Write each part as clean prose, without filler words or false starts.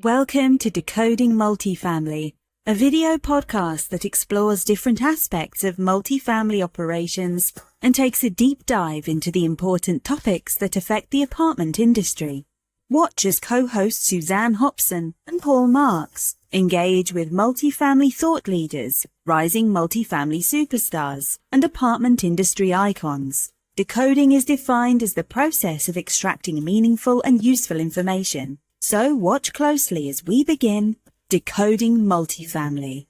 Welcome to Decoding Multifamily, a video podcast that explores different aspects of multifamily operations and takes a deep dive into the important topics that affect the apartment industry. Watch as co-hosts Suzanne Hobson and Paul Marks engage with multifamily thought leaders, rising multifamily superstars, and apartment industry icons. Decoding is defined as the process of extracting meaningful and useful information. So watch closely as we begin Decoding Multifamily.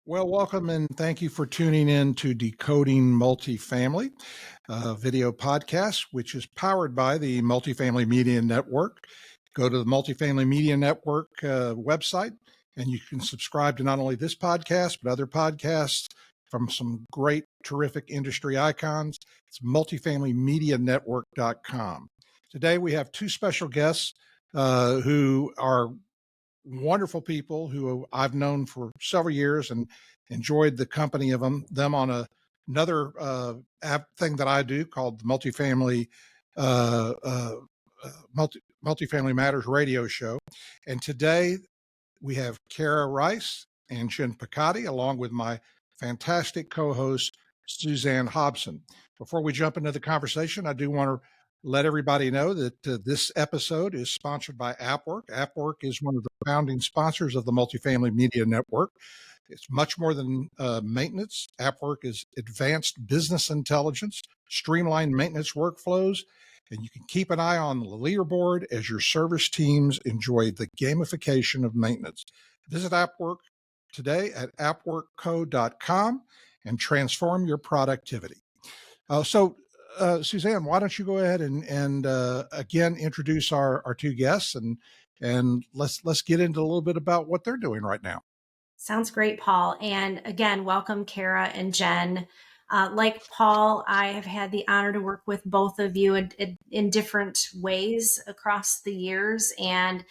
Well, welcome and thank you for tuning in to Decoding Multifamily, a video podcast, which is powered by the Multifamily Media Network. Go to the Multifamily Media Network website, and you can subscribe to not only this podcast, but other podcasts from some great, terrific industry icons. It's multifamilymedianetwork.com. Today, we have two special guests who are wonderful people who I've known for several years and enjoyed the company of them on another thing that I do called the uh, uh, Multifamily Matters radio show. And today we have Kara Rice and Jen Piccotti, along with my fantastic co-host, Suzanne Hobson. Before we jump into the conversation, I do want to let everybody know that this episode is sponsored by AppWork. AppWork is one of the founding sponsors of the Multifamily Media Network. It's much more than maintenance. AppWork is advanced business intelligence, streamlined maintenance workflows, and you can keep an eye on the leaderboard as your service teams enjoy the gamification of maintenance. Visit AppWork today at appworkco.com and transform your productivity. Suzanne, why don't you go ahead and again introduce our two guests and let's get into a little bit about what they're doing right now. Sounds great, Paul. And again, welcome, Kara and Jen. Like Paul, I have had the honor to work with both of you in different ways across the years, and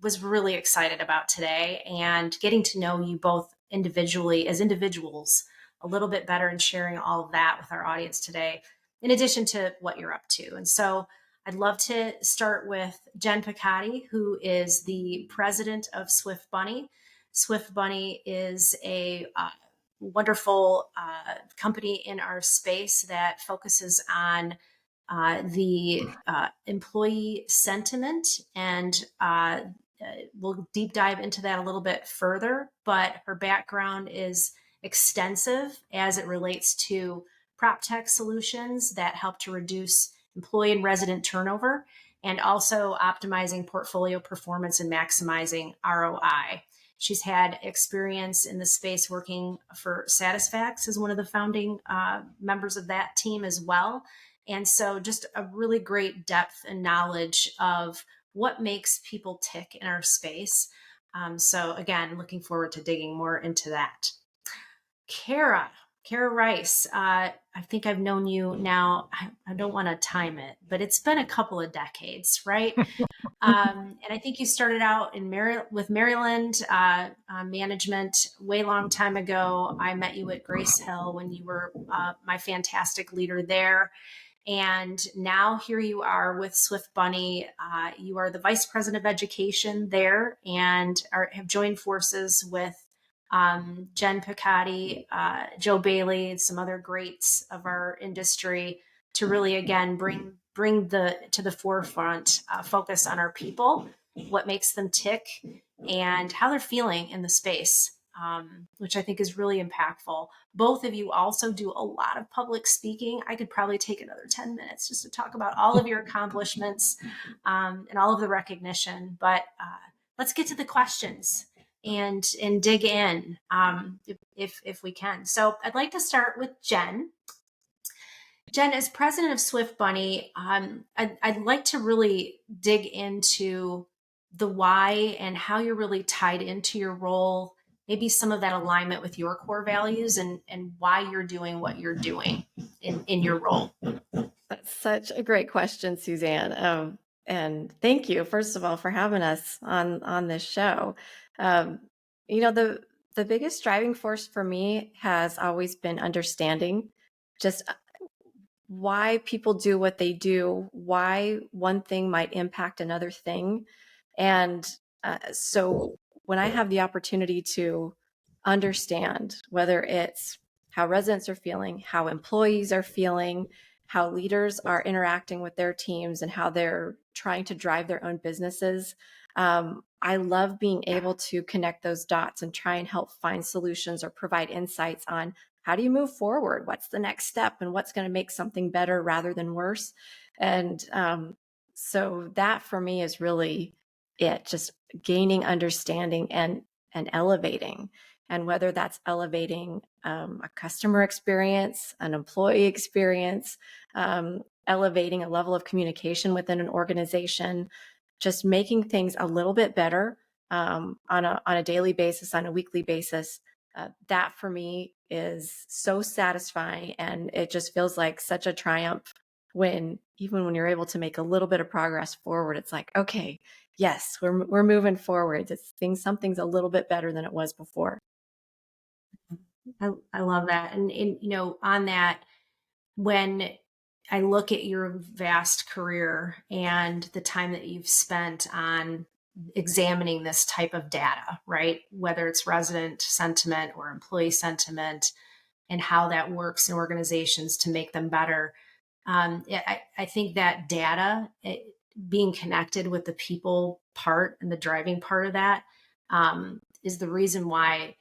was really excited about today and getting to know you both individually as individuals a little bit better and sharing all of that with our audience today, in addition to what you're up to. And so I'd love to start with Jen Piccotti, who is the president of Swift Bunny. Swift Bunny is a wonderful company in our space that focuses on the employee sentiment, and we'll deep dive into that a little bit further. But her background is extensive as it relates to prop tech solutions that help to reduce employee and resident turnover, and also optimizing portfolio performance and maximizing ROI. She's had experience in the space working for Satisfax as one of the founding members of that team as well. And so just a really great depth and knowledge of what makes people tick in our space. So again, looking forward to digging more into that. Kara Rice, I think I've known you now, I don't want to time it, but it's been a couple of decades, right? And I think you started out with Maryland management way long time ago. I met you at Grace Hill when you were my fantastic leader there. And now here you are with Swift Bunny. You are the vice president of education there and have joined forces with Jen Piccotti, Joe Bailey, and some other greats of our industry to really, again, bring to the forefront focus on our people, what makes them tick, and how they're feeling in the space, which I think is really impactful. Both of you also do a lot of public speaking. I could probably take another 10 minutes just to talk about all of your accomplishments and all of the recognition. But let's get to the questions and dig in if we can. So I'd like to start with Jen. Jen, as president of Swift Bunny, I'd like to really dig into the why and how you're really tied into your role, maybe some of that alignment with your core values and why you're doing what you're doing in your role. That's such a great question, Suzanne. And thank you, first of all, for having us on this show. The biggest driving force for me has always been understanding just why people do what they do, why one thing might impact another thing. And so when I have the opportunity to understand whether it's how residents are feeling, how employees are feeling, how leaders are interacting with their teams, and how they're trying to drive their own businesses, I love being able to connect those dots and try and help find solutions or provide insights on how do you move forward? What's the next step and what's going to make something better rather than worse? And so that for me is really it, just gaining understanding and elevating. And whether that's elevating a customer experience, an employee experience, elevating a level of communication within an organization, just making things a little bit better on a daily basis, on a weekly basis. That for me is so satisfying, and it just feels like such a triumph when even when you're able to make a little bit of progress forward. It's like, okay, yes, we're moving forward. Something's a little bit better than it was before. I love that. And, on that, when I look at your vast career and the time that you've spent on examining this type of data, right? Whether it's resident sentiment or employee sentiment and how that works in organizations to make them better. I think that data, being connected with the people part and the driving part of that, is the reason why,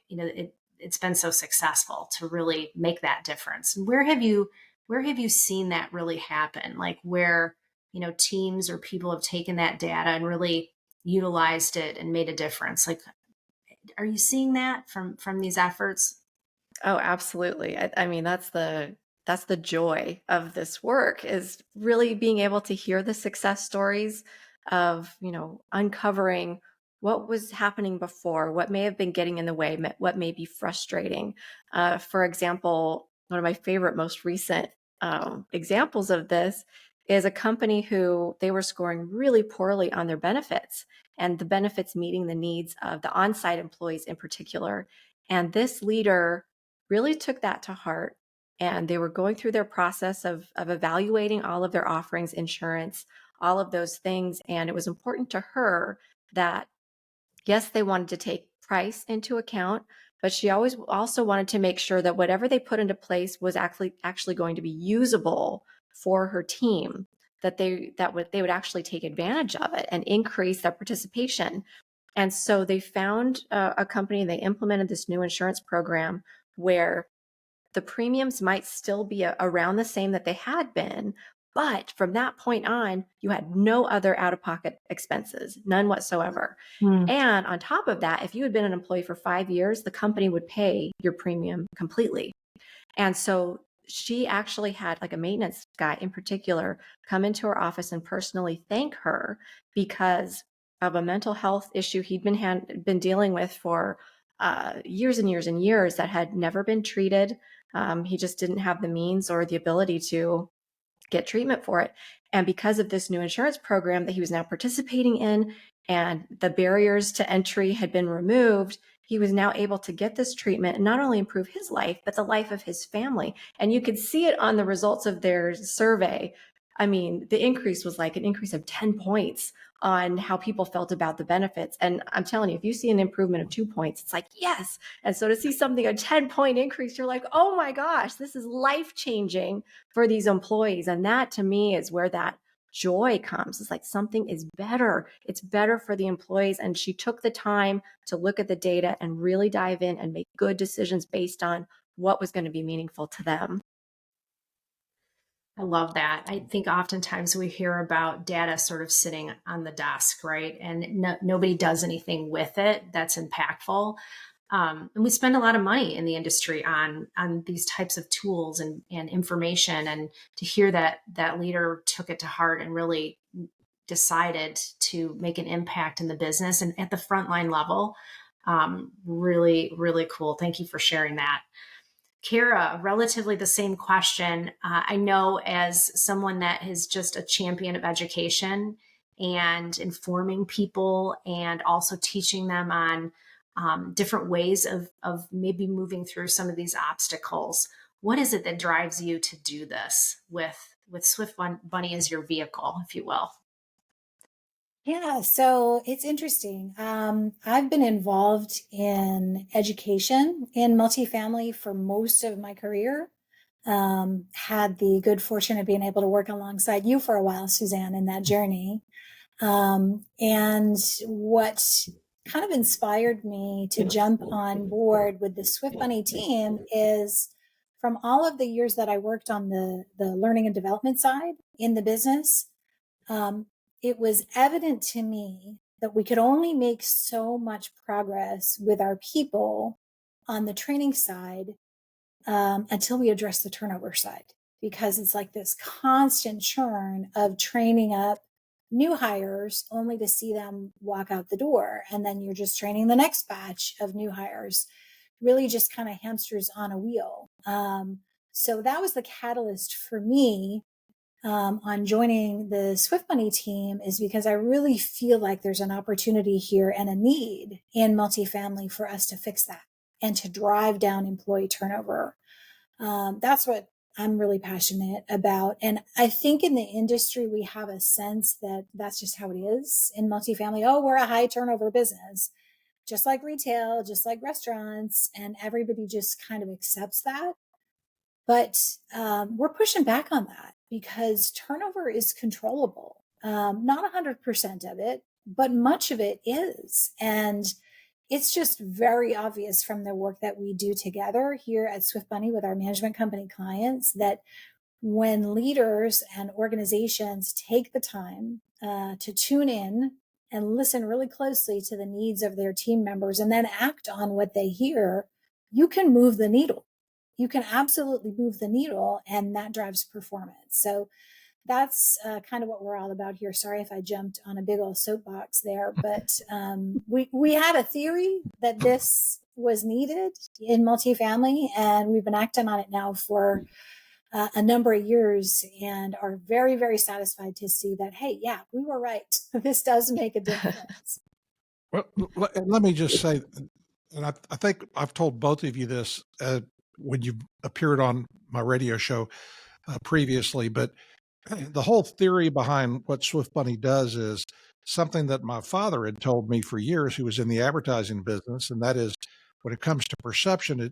it's been so successful to really make that difference. And where have you seen that really happen? Like where, teams or people have taken that data and really utilized it and made a difference. Like, are you seeing that from these efforts? Oh, absolutely. I mean, that's the joy of this work, is really being able to hear the success stories of, uncovering what was happening before, what may have been getting in the way, what may be frustrating. For example, one of my favorite, most recent examples of this is a company who they were scoring really poorly on their benefits, and the benefits meeting the needs of the on-site employees in particular. And this leader really took that to heart, and they were going through their process of evaluating all of their offerings, insurance, all of those things. And it was important to her that, yes, they wanted to take price into account, but she always also wanted to make sure that whatever they put into place was actually going to be usable for her team, that they would actually take advantage of it and increase their participation. And so they found a company, and they implemented this new insurance program where the premiums might still be around the same that they had been, but from that point on, you had no other out-of-pocket expenses, none whatsoever. And on top of that, if you had been an employee for 5 years, the company would pay your premium completely. And so she actually had, like, a maintenance guy in particular come into her office and personally thank her because of a mental health issue he'd been dealing with for years and years and years that had never been treated. He just didn't have the means or the ability to get treatment for it. And because of this new insurance program that he was now participating in, and the barriers to entry had been removed, he was now able to get this treatment and not only improve his life, but the life of his family. And you could see it on the results of their survey. I mean, the increase was like an increase of 10 points on how people felt about the benefits. And I'm telling you, if you see an improvement of 2 points, it's like, yes. And so to see something, a 10-point increase, you're like, oh my gosh, this is life-changing for these employees. And that to me is where that joy comes. It's like something is better. It's better for the employees. And she took the time to look at the data and really dive in and make good decisions based on what was going to be meaningful to them. I love that. I think oftentimes we hear about data sort of sitting on the desk, right? And nobody does anything with it that's impactful. And we spend a lot of money in the industry on these types of tools and information. And to hear that that leader took it to heart and really decided to make an impact in the business and at the frontline level, really, really cool. Thank you for sharing that. Kara, relatively the same question. I know as someone that is just a champion of education and informing people and also teaching them on different ways of maybe moving through some of these obstacles. What is it that drives you to do this with Swift Bunny as your vehicle, if you will? Yeah, so it's interesting. I've been involved in education in multifamily for most of my career. Had the good fortune of being able to work alongside you for a while, Suzanne, in that journey. And what kind of inspired me to jump on board with the Swift Bunny team is from all of the years that I worked on the learning and development side in the business, um, it was evident to me that we could only make so much progress with our people on the training side until we address the turnover side, because it's like this constant churn of training up new hires only to see them walk out the door. And then you're just training the next batch of new hires, really just kind of hamsters on a wheel. So that was the catalyst for me on joining the Swift Bunny team, is because I really feel like there's an opportunity here and a need in multifamily for us to fix that and to drive down employee turnover. That's what I'm really passionate about. And I think in the industry, we have a sense that that's just how it is in multifamily. Oh, we're a high turnover business, just like retail, just like restaurants. And everybody just kind of accepts that. But we're pushing back on that because turnover is controllable. Not 100% of it, but much of it is. And it's just very obvious from the work that we do together here at Swift Bunny with our management company clients that when leaders and organizations take the time to tune in and listen really closely to the needs of their team members and then act on what they hear, you can move the needle. You can absolutely move the needle, and that drives performance. So that's kind of what we're all about here. Sorry if I jumped on a big old soapbox there, but we had a theory that this was needed in multifamily, and we've been acting on it now for a number of years and are very, very satisfied to see that, hey, yeah, we were right. This does make a difference. Well, let me just say, and I think I've told both of you this when you appeared on my radio show previously, but the whole theory behind what Swift Bunny does is something that my father had told me for years, who was in the advertising business, and that is when it comes to perception,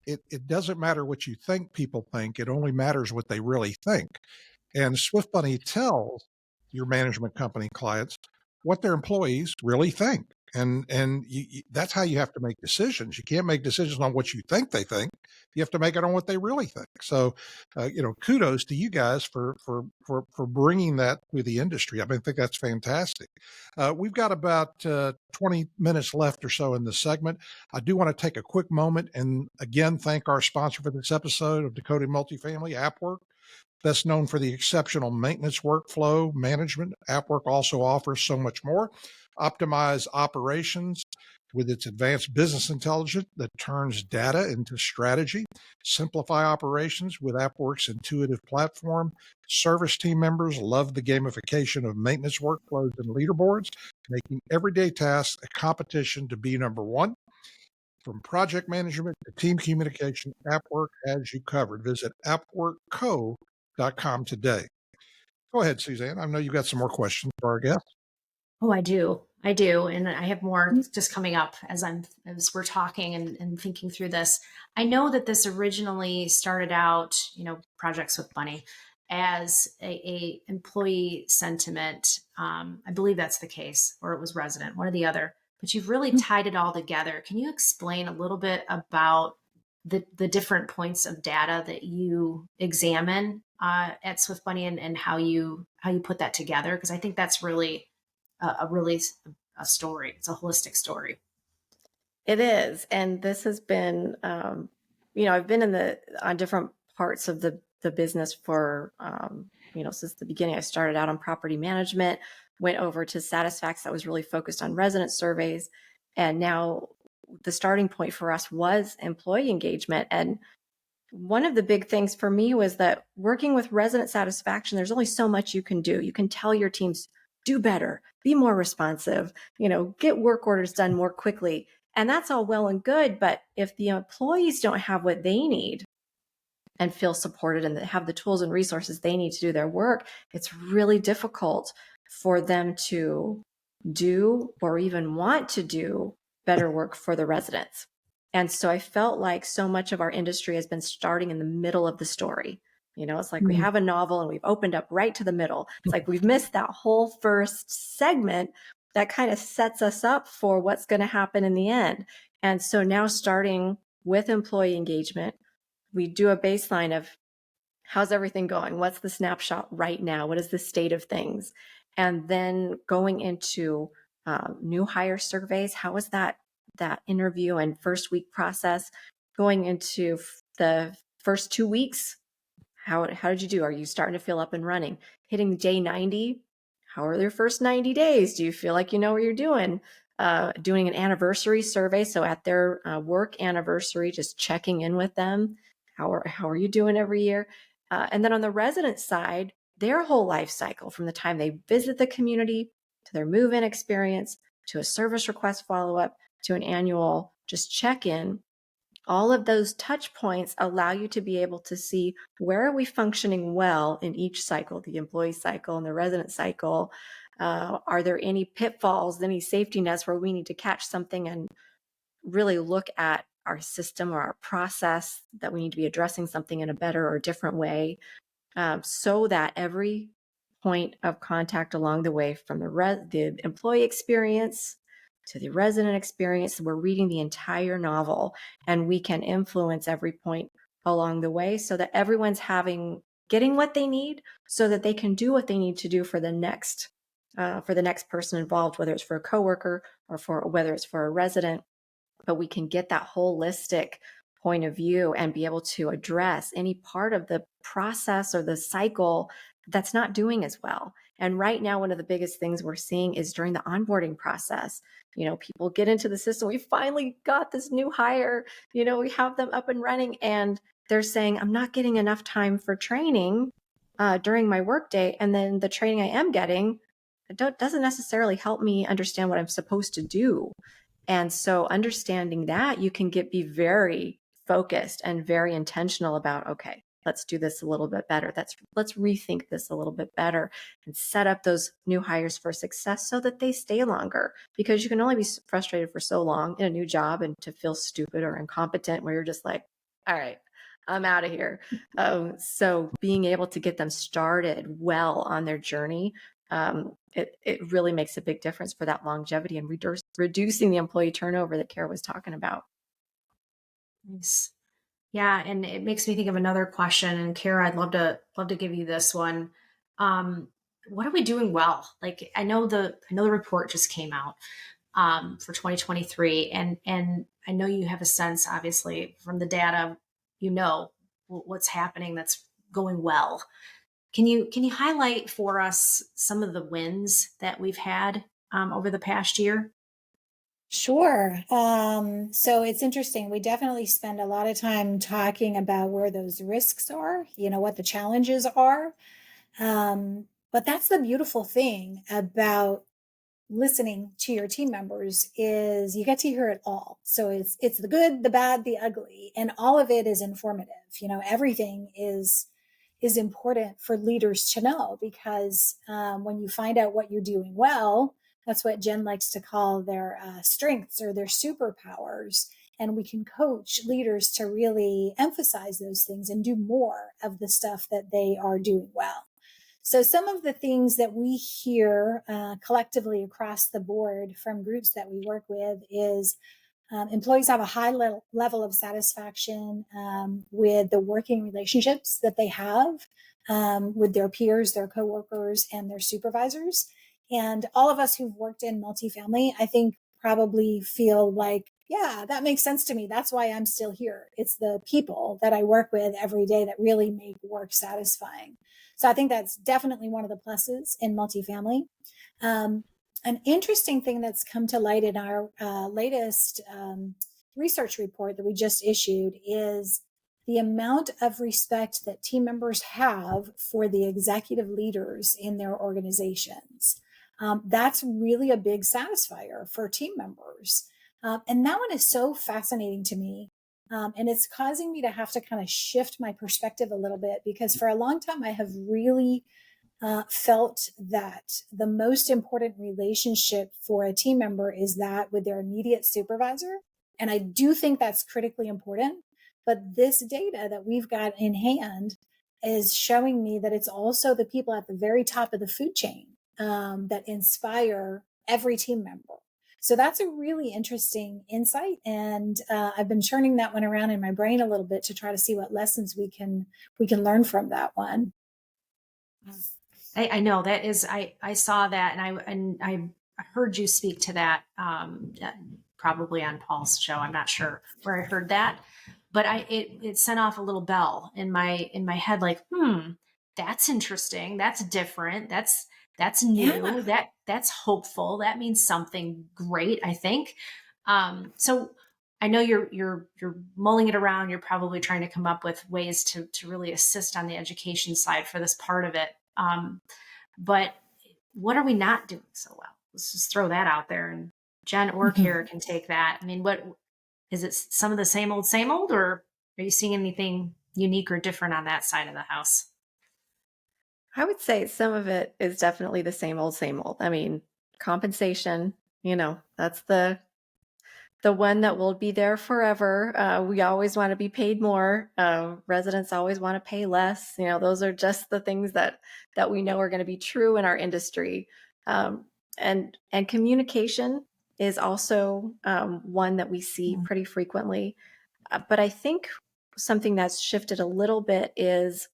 it doesn't matter what you think people think, it only matters what they really think. And Swift Bunny tells your management company clients what their employees really think. And that's how you have to make decisions. You can't make decisions on what you think they think. You have to make it on what they really think. So, kudos to you guys for bringing that to the industry. I mean, I think that's fantastic. We've got about 20 minutes left or so in this segment. I do want to take a quick moment and again thank our sponsor for this episode of Decoding Multifamily, AppWork. Best known for the exceptional maintenance workflow management, AppWork also offers so much more. Optimize operations with its advanced business intelligence that turns data into strategy. Simplify operations with AppWork's intuitive platform. Service team members love the gamification of maintenance workflows and leaderboards, making everyday tasks a competition to be number one. From project management to team communication, AppWork has you covered. Visit appworkco.com today. Go ahead, Suzanne. I know you've got some more questions for our guests. Oh, I do. I do. And I have more just coming up as we're talking and thinking through this. I know that this originally started out, Project Swift Bunny as a employee sentiment. I believe that's the case, or it was resident, one or the other, but you've really tied it all together. Can you explain a little bit about the different points of data that you examine at Swift Bunny and how you put that together? Because I think that's really a story. It's a holistic story. It is. And this has been, I've been on different parts of the business for, since the beginning. I started out on property management, went over to Satisfax that was really focused on resident surveys. And now the starting point for us was employee engagement. And one of the big things for me was that working with resident satisfaction, there's only so much you can do. You can tell your teams, do better, be more responsive, get work orders done more quickly. And that's all well and good. But if the employees don't have what they need, and feel supported and have the tools and resources they need to do their work, it's really difficult for them to do or even want to do better work for the residents. And so I felt like so much of our industry has been starting in the middle of the story. It's like we have a novel and we've opened up right to the middle. It's like we've missed that whole first segment that kind of sets us up for what's going to happen in the end. And so now, starting with employee engagement, we do a baseline of how's everything going? What's the snapshot right now? What is the state of things? And then going into new hire surveys, how was that interview and first week process? Going into the first 2 weeks, how did you do? Are you starting to feel up and running? Hitting day 90, how are their first 90 days? Do you feel like you know what you're doing? Doing an anniversary survey. So at their work anniversary, just checking in with them. How are you doing every year? And then on the resident side, their whole life cycle, from the time they visit the community to their move-in experience, to a service request follow-up, to an annual just check-in. All of those touch points allow you to be able to see, where are we functioning well in each cycle, the employee cycle and the resident cycle. Are there any pitfalls, any safety nets where we need to catch something and really look at our system or our process, that we need to be addressing something in a better or different way, so that every point of contact along the way, from the employee experience to the resident experience, we're reading the entire novel, and we can influence every point along the way so that everyone's getting what they need, so that they can do what they need to do for the next person involved, whether it's for a coworker or whether it's for a resident. But we can get that holistic point of view and be able to address any part of the process or the cycle that's not doing as well. And right now, one of the biggest things we're seeing is during the onboarding process. People get into the system. We finally got this new hire, we have them up and running, and they're saying, I'm not getting enough time for training during my workday. And then the training I am getting doesn't necessarily help me understand what I'm supposed to do. And so understanding that, you can be very focused and very intentional about, okay, let's do this a little bit better. Let's rethink this a little bit better and set up those new hires for success so that they stay longer, because you can only be frustrated for so long in a new job and to feel stupid or incompetent where you're just like, all right, I'm out of here. So being able to get them started well on their journey, it really makes a big difference for that longevity and reducing the employee turnover that Kara was talking about. Nice. Yeah, and it makes me think of another question. And Kara, I'd love to give you this one. What are we doing well? Like, I know the report just came out for 2023, and I know you have a sense, obviously, from the data, what's happening that's going well. Can you highlight for us some of the wins that we've had over the past year? Sure. So it's interesting. We definitely spend a lot of time talking about where those risks are, what the challenges are. But that's the beautiful thing about listening to your team members, is you get to hear it all. So it's the good, the bad, the ugly, and all of it is informative. Everything is important for leaders to know, because when you find out what you're doing well, that's what Jen likes to call their strengths or their superpowers. And we can coach leaders to really emphasize those things and do more of the stuff that they are doing well. So some of the things that we hear collectively across the board from groups that we work with is employees have a high level of satisfaction with the working relationships that they have with their peers, their coworkers, and their supervisors. And all of us who've worked in multifamily, I think, probably feel like, yeah, that makes sense to me. That's why I'm still here. It's the people that I work with every day that really make work satisfying. So I think that's definitely one of the pluses in multifamily. An interesting thing that's come to light in our latest research report that we just issued is the amount of respect that team members have for the executive leaders in their organizations. That's really a big satisfier for team members. And that one is so fascinating to me And it's causing me to have to kind of shift my perspective a little bit, because for a long time I have really felt that the most important relationship for a team member is that with their immediate supervisor. And I do think that's critically important. But this data that we've got in hand is showing me that it's also the people at the very top of the food chain that inspire every team member. So that's a really interesting insight. And I've been churning that one around in my brain a little bit to try to see what lessons we can learn from that one. I know that is, I saw that, and I heard you speak to that, probably on Paul's show. I'm not sure where I heard that, but it sent off a little bell in my head, like, that's interesting. That's different. That's new. Yeah. That's hopeful. That means something great, I think. So I know you're mulling it around. You're probably trying to come up with ways to really assist on the education side for this part of it. But what are we not doing so well? Let's just throw that out there, and Jen or Kara can take that. I mean, what is it? Some of the same old, or are you seeing anything unique or different on that side of the house? I would say some of it is definitely the same old, same old. I mean, compensation, that's the one that will be there forever. We always want to be paid more. Residents always want to pay less. Those are just the things that we know are going to be true in our industry. And communication is also one that we see pretty frequently. But I think something that's shifted a little bit is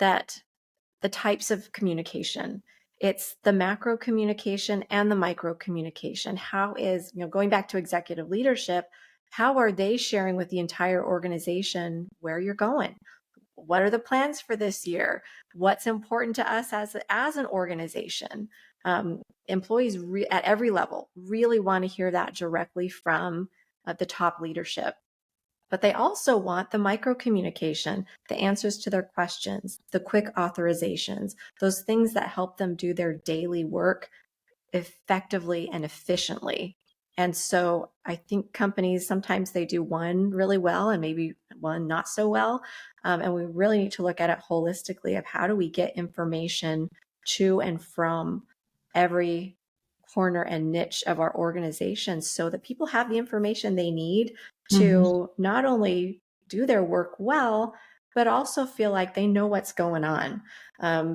that the types of communication. It's the macro communication and the micro communication. How is, going back to executive leadership, how are they sharing with the entire organization where you're going? What are the plans for this year? What's important to us as an organization? Employees at every level really want to hear that directly from the top leadership. But they also want the micro communication, the answers to their questions, the quick authorizations, those things that help them do their daily work effectively and efficiently. And so I think companies, sometimes they do one really well and maybe one not so well. And we really need to look at it holistically of how do we get information to and from every corner and niche of our organization so that people have the information they need to not only do their work well, but also feel like they know what's going on.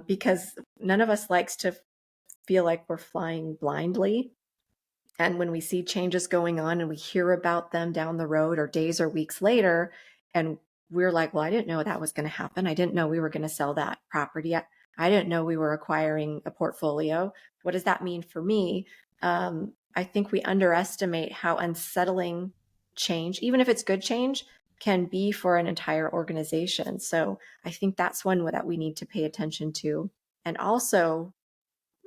Because none of us likes to feel like we're flying blindly. And when we see changes going on and we hear about them down the road or days or weeks later, and we're like, well, I didn't know that was going to happen. I didn't know we were going to sell that property. I didn't know we were acquiring a portfolio. What does that mean for me? I think we underestimate how unsettling change, even if it's good change, can be for an entire organization. So I think that's one that we need to pay attention to. And also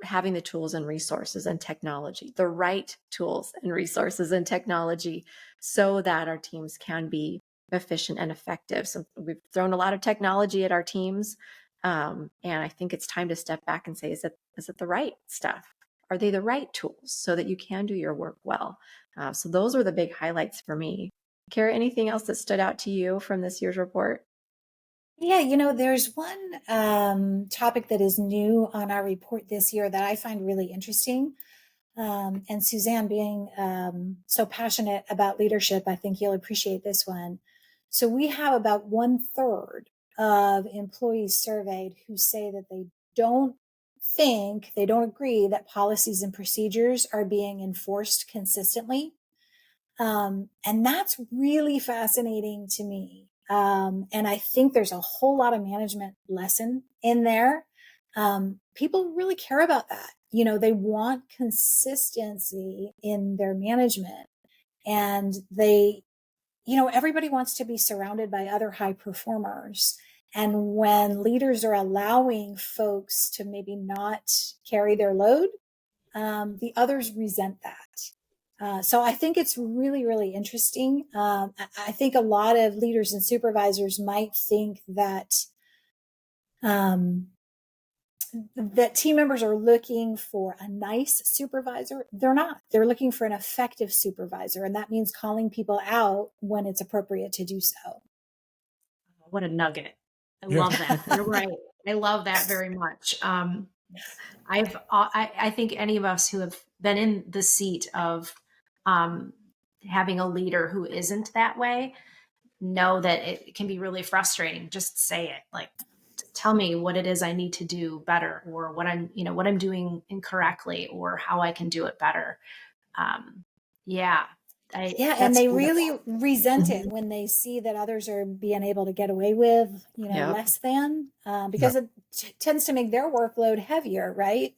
having the tools and resources and technology, the right tools and resources and technology so that our teams can be efficient and effective. So we've thrown a lot of technology at our teams. And I think it's time to step back and say, is it the right stuff? Are they the right tools so that you can do your work well? So those were the big highlights for me. Kara, anything else that stood out to you from this year's report? Yeah, there's one topic that is new on our report this year that I find really interesting. And Suzanne, being so passionate about leadership, I think you'll appreciate this one. So we have about 1/3 of employees surveyed who say that they don't agree that policies and procedures are being enforced consistently. And that's really fascinating to me. And I think there's a whole lot of management lesson in there. People really care about that. They want consistency in their management, and everybody wants to be surrounded by other high performers. And when leaders are allowing folks to maybe not carry their load, the others resent that. So I think it's really, really interesting. I think a lot of leaders and supervisors might think that that team members are looking for a nice supervisor. They're not. They're looking for an effective supervisor. And that means calling people out when it's appropriate to do so. What a nugget. I Yeah. love that. You're right. I love that very much. I think any of us who have been in the seat of having a leader who isn't that way know that it can be really frustrating. Just say it. Like, tell me what it is I need to do better, or what I'm doing incorrectly, or how I can do it better. Yeah. Yeah, and That's they beautiful. really resent it Mhm. when they see that others are being able to get away with, Yep. less than, because it tends to make their workload heavier, right?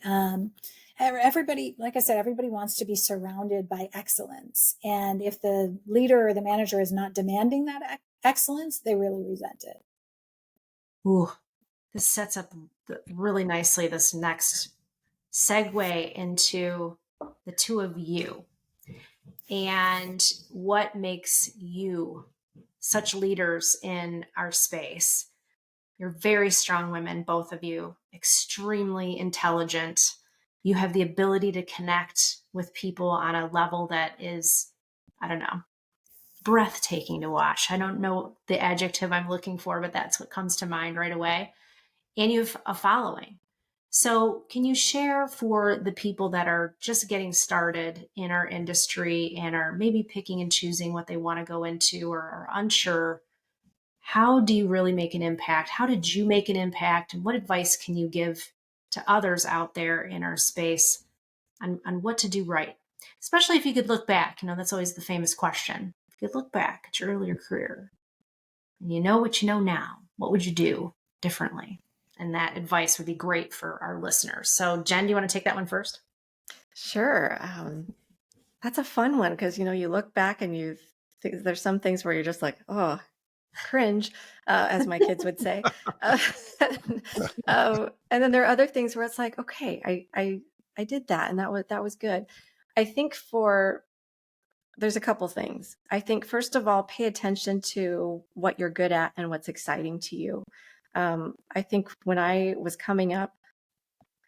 Everybody, like I said, everybody wants to be surrounded by excellence, and if the leader or the manager is not demanding that excellence, they really resent it. Ooh, this sets up really nicely this next segue into the two of you and what makes you such leaders in our space. You're very strong women, both of you, extremely intelligent. You have the ability to connect with people on a level that is, I don't know, breathtaking to watch. I don't know the adjective I'm looking for, but that's what comes to mind right away. And you have a following. So, can you share for the people that are just getting started in our industry and are maybe picking and choosing what they want to go into, or are unsure, how do you really make an impact? How did you make an impact? And what advice can you give to others out there in our space on what to do right? Especially if you could look back. That's always the famous question. If you could look back at your earlier career and you know what you know now, what would you do differently? And that advice would be great for our listeners. So, Jen, do you want to take that one first? Sure. That's a fun one because, you look back and you think there's some things where you're just like, oh, cringe, as my kids would say. Uh, and then there are other things where it's like, okay, I did that, and that was good. I think there's a couple things. I think first of all, pay attention to what you're good at and what's exciting to you. I think when I was coming up,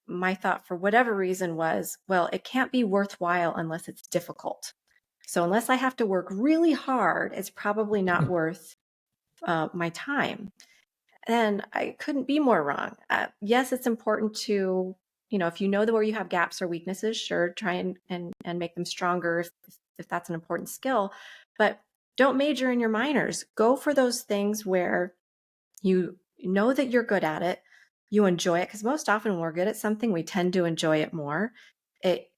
my thought for whatever reason was, well, it can't be worthwhile unless it's difficult. So unless I have to work really hard, it's probably not worth my time. And I couldn't be more wrong. Yes, it's important to, if you know where you have gaps or weaknesses, sure, try and make them stronger if that's an important skill. But don't major in your minors. Go for those things where you know that you're good at it, you enjoy it, because most often when we're good at something, we tend to enjoy it more. It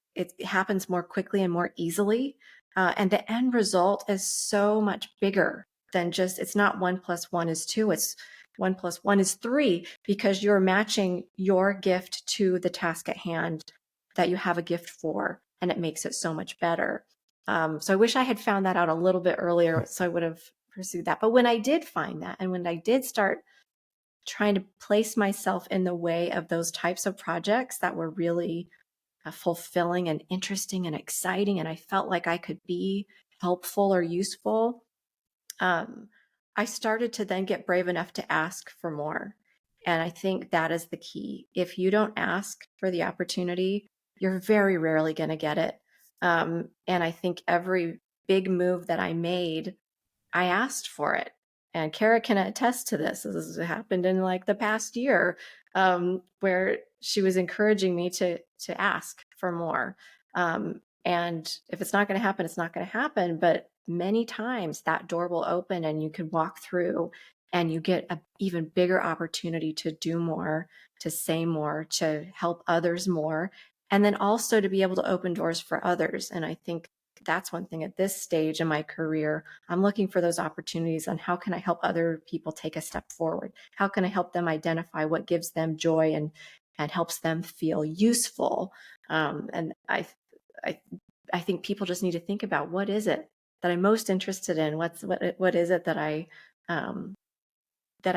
happens more quickly and more easily. And the end result is so much bigger than just, it's not 1 + 1 is 2, it's 1 + 1 is 3, because you're matching your gift to the task at hand that you have a gift for, and it makes it so much better. So I wish I had found that out a little bit earlier, so I would have pursued that. But when I did find that, and when I did start trying to place myself in the way of those types of projects that were really fulfilling and interesting and exciting, and I felt like I could be helpful or useful, I started to then get brave enough to ask for more. And I think that is the key. If you don't ask for the opportunity, you're very rarely going to get it. And I think every big move that I made, I asked for it. And Kara can attest to this. This has happened in like the past year, where she was encouraging me to ask for more. And if it's not going to happen, it's not going to happen. But many times that door will open and you can walk through and you get an even bigger opportunity to do more, to say more, to help others more, and then also to be able to open doors for others. And I think that's one thing at this stage in my career. I'm looking for those opportunities on how can I help other people take a step forward? How can I help them identify what gives them joy and helps them feel useful? And I think people just need to think about, what is it that I'm most interested in? What is it that I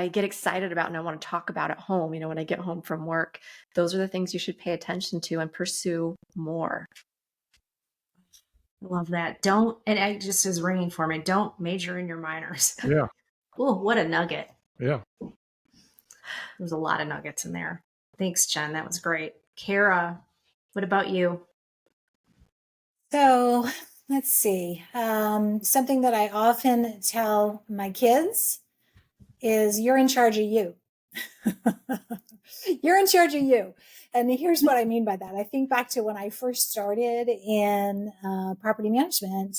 get excited about and I want to talk about at home? When I get home from work, those are the things you should pay attention to and pursue more. I love that. And it just is ringing for me. Don't major in your minors. Yeah. Oh, what a nugget. Yeah. There's a lot of nuggets in there. Thanks, Jen. That was great. Kara, what about you? So let's see. Something that I often tell my kids is you're in charge of you. You're in charge of you. And here's what I mean by that. I think back to when I first started in property management,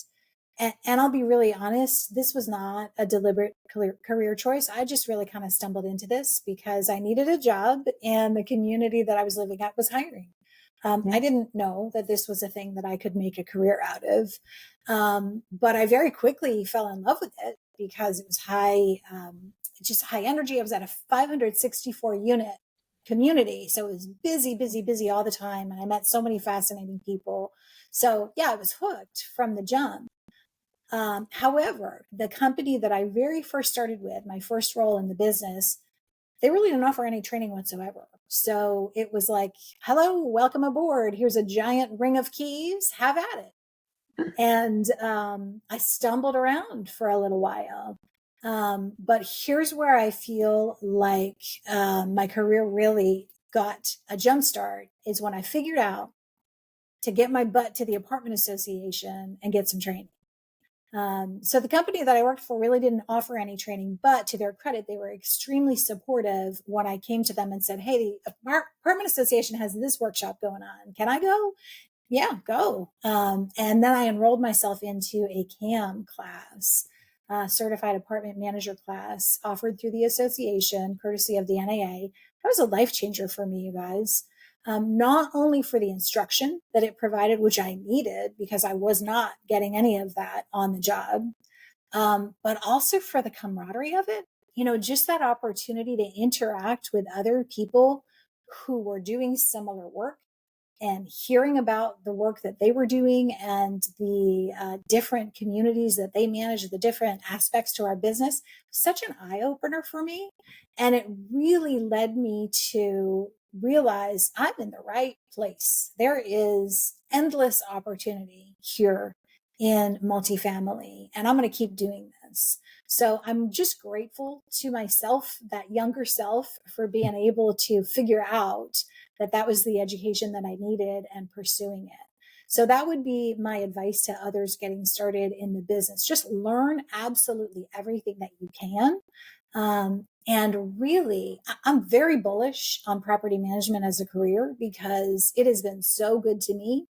and I'll be really honest, this was not a deliberate career choice. I just really kind of stumbled into this because I needed a job and the community that I was living at was hiring. I didn't know that this was a thing that I could make a career out of. But I very quickly fell in love with it because it was just high energy. I was at a 564 unit community. So it was busy, busy, busy all the time. And I met so many fascinating people. So yeah, I was hooked from the jump. However, the company that I very first started with, my first role in the business, they really didn't offer any training whatsoever. So it was like, hello, welcome aboard. Here's a giant ring of keys. Have at it. And I stumbled around for a little while. But here's where I feel like my career really got a jump start is when I figured out to get my butt to the apartment association and get some training. So the company that I worked for really didn't offer any training, but to their credit, they were extremely supportive when I came to them and said, hey, the apartment association has this workshop going on. Can I go? Yeah, go. And then I enrolled myself into a CAM class, certified apartment manager class offered through the association, courtesy of the NAA. That was a life changer for me, you guys. Not only for the instruction that it provided, which I needed because I was not getting any of that on the job, but also for the camaraderie of it. You know, just that opportunity to interact with other people who were doing similar work and hearing about the work that they were doing and the different communities that they manage, the different aspects to our business, such an eye opener for me. And it really led me to realize I'm in the right place. There is endless opportunity here in multifamily, and I'm going to keep doing this. So I'm just grateful to myself, that younger self, for being able to figure out that that was the education that I needed and pursuing it. So that would be my advice to others getting started in the business. Just learn absolutely everything that you can. And really, I'm very bullish on property management as a career because it has been so good to me.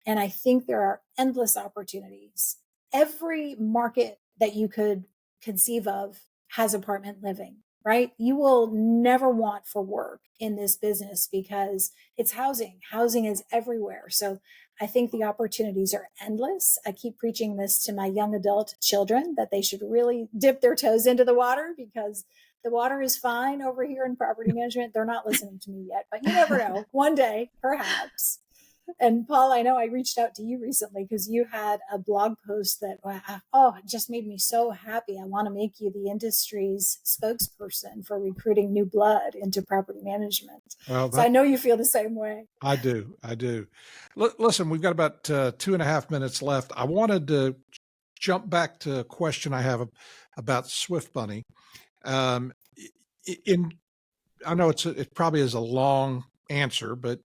And I think there are endless opportunities. Every market that you could conceive of has apartment living, right? You will never want for work in this business because it's housing. Housing is everywhere. So I think the opportunities are endless. I keep preaching this to my young adult children that they should really dip their toes into the water because the water is fine over here in property management. They're not listening to me yet, but you never know. One day, perhaps. And Paul, I know I reached out to you recently because you had a blog post that, it just made me so happy. I want to make you the industry's spokesperson for recruiting new blood into property management. Well, So I know you feel the same way. I do. Listen, we've got about 2.5 minutes left. I wanted to jump back to a question I have about Swift Bunny. I know it probably is a long answer, but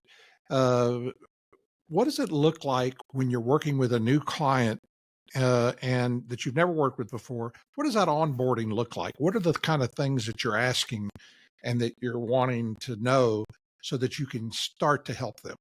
what does it look like when you're working with a new client and that you've never worked with before? What does that onboarding look like? What are the kind of things that you're asking and that you're wanting to know so that you can start to help them?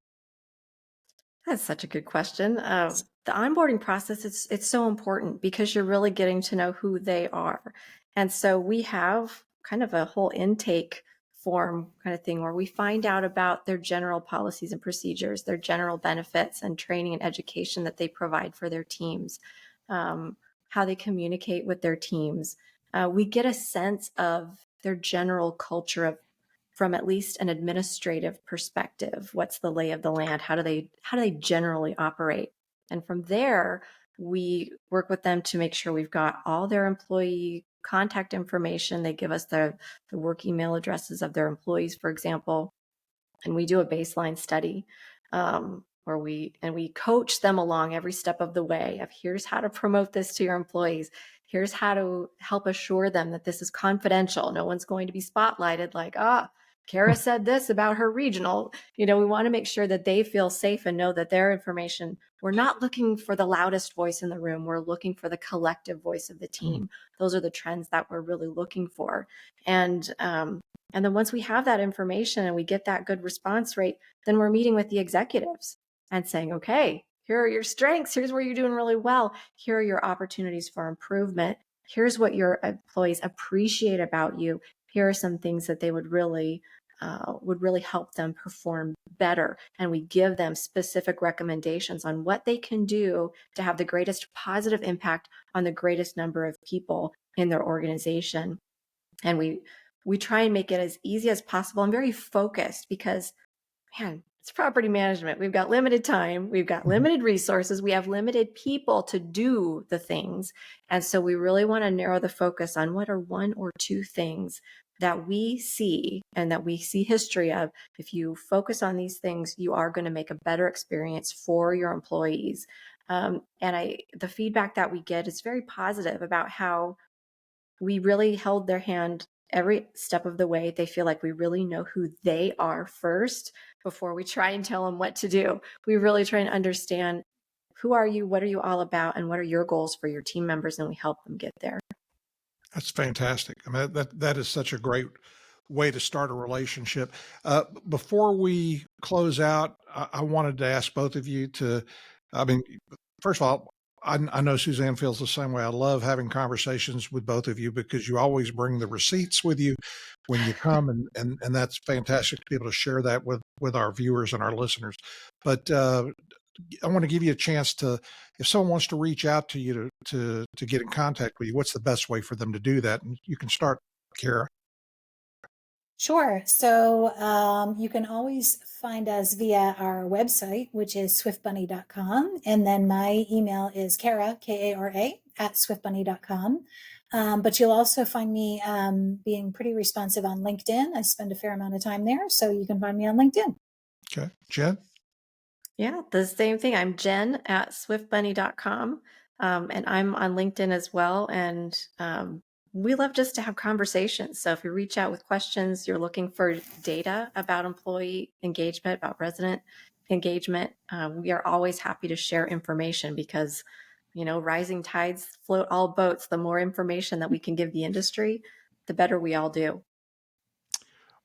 That's such a good question. The onboarding process, it's so important because you're really getting to know who they are. And so we have kind of a whole intake form kind of thing where we find out about their general policies and procedures, their general benefits and training and education that they provide for their teams, how they communicate with their teams. We get a sense of their general culture from at least an administrative perspective. What's the lay of the land? How do they generally operate? And from there, we work with them to make sure we've got all their employee contact information. They give us the work email addresses of their employees, for example, and we do a baseline study where we coach them along every step of the way of here's how to promote this to your employees. Here's how to help assure them that this is confidential. No one's going to be spotlighted like, Kara said this about her regional. We want to make sure that they feel safe and know that their information, we're not looking for the loudest voice in the room. We're looking for the collective voice of the team. Those are the trends that we're really looking for. And then once we have that information and we get that good response rate, then we're meeting with the executives and saying, okay, here are your strengths. Here's where you're doing really well. Here are your opportunities for improvement. Here's what your employees appreciate about you. Here are some things that they would really help them perform better. And we give them specific recommendations on what they can do to have the greatest positive impact on the greatest number of people in their organization. And we try and make it as easy as possible and very focused because, man, it's property management. We've got limited time. We've got limited resources. We have limited people to do the things. And so we really want to narrow the focus on what are one or two things that we see and that we see history of. If you focus on these things, you are going to make a better experience for your employees. The feedback that we get is very positive about how we really held their hand every step of the way. They feel like we really know who they are first before we try and tell them what to do. We really try and understand, who are you, what are you all about, and what are your goals for your team members, and we help them get there. That's fantastic. I mean, that is such a great way to start a relationship. Before we close out, I wanted to ask both of you first of all, I know Suzanne feels the same way. I love having conversations with both of you because you always bring the receipts with you when you come, and that's fantastic to be able to share that with our viewers and our listeners. But I want to give you a chance to, if someone wants to reach out to you to get in contact with you, what's the best way for them to do that? And you can start, Kara. Sure. So you can always find us via our website, which is swiftbunny.com. And then my email is Kara, Kara, @swiftbunny.com. But you'll also find me being pretty responsive on LinkedIn. I spend a fair amount of time there, so you can find me on LinkedIn. Okay. Jen? Yeah, the same thing. I'm Jen @swiftbunny.com. And I'm on LinkedIn as well. And we love just to have conversations. So if you reach out with questions, you're looking for data about employee engagement, about resident engagement, we are always happy to share information because, rising tides float all boats. The more information that we can give the industry, the better we all do.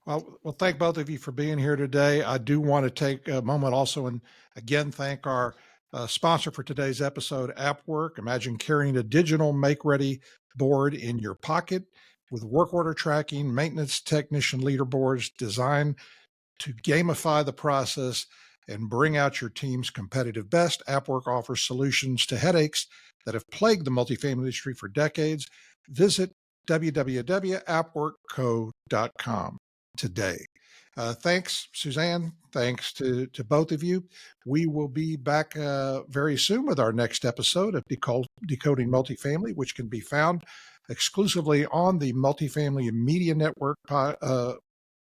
Well, thank both of you for being here today. I do want to take a moment also and again thank our sponsor for today's episode, AppWork. Imagine carrying a digital make-ready board in your pocket with work order tracking, maintenance technician leaderboards designed to gamify the process and bring out your team's competitive best. AppWork offers solutions to headaches that have plagued the multifamily industry for decades. Visit www.appworkco.com today. Thanks, Suzanne. Thanks to both of you. We will be back very soon with our next episode of Decoding Multifamily, which can be found exclusively on the Multifamily Media Network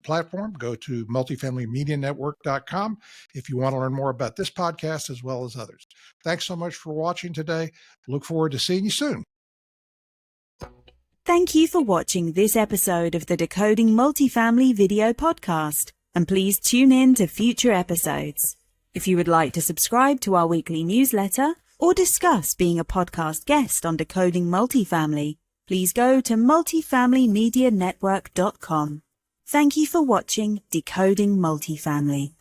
platform. Go to multifamilymedianetwork.com if you want to learn more about this podcast as well as others. Thanks so much for watching today. Look forward to seeing you soon. Thank you for watching this episode of the Decoding Multifamily video podcast, and please tune in to future episodes. If you would like to subscribe to our weekly newsletter or discuss being a podcast guest on Decoding Multifamily, please go to multifamilymedianetwork.com. Thank you for watching Decoding Multifamily.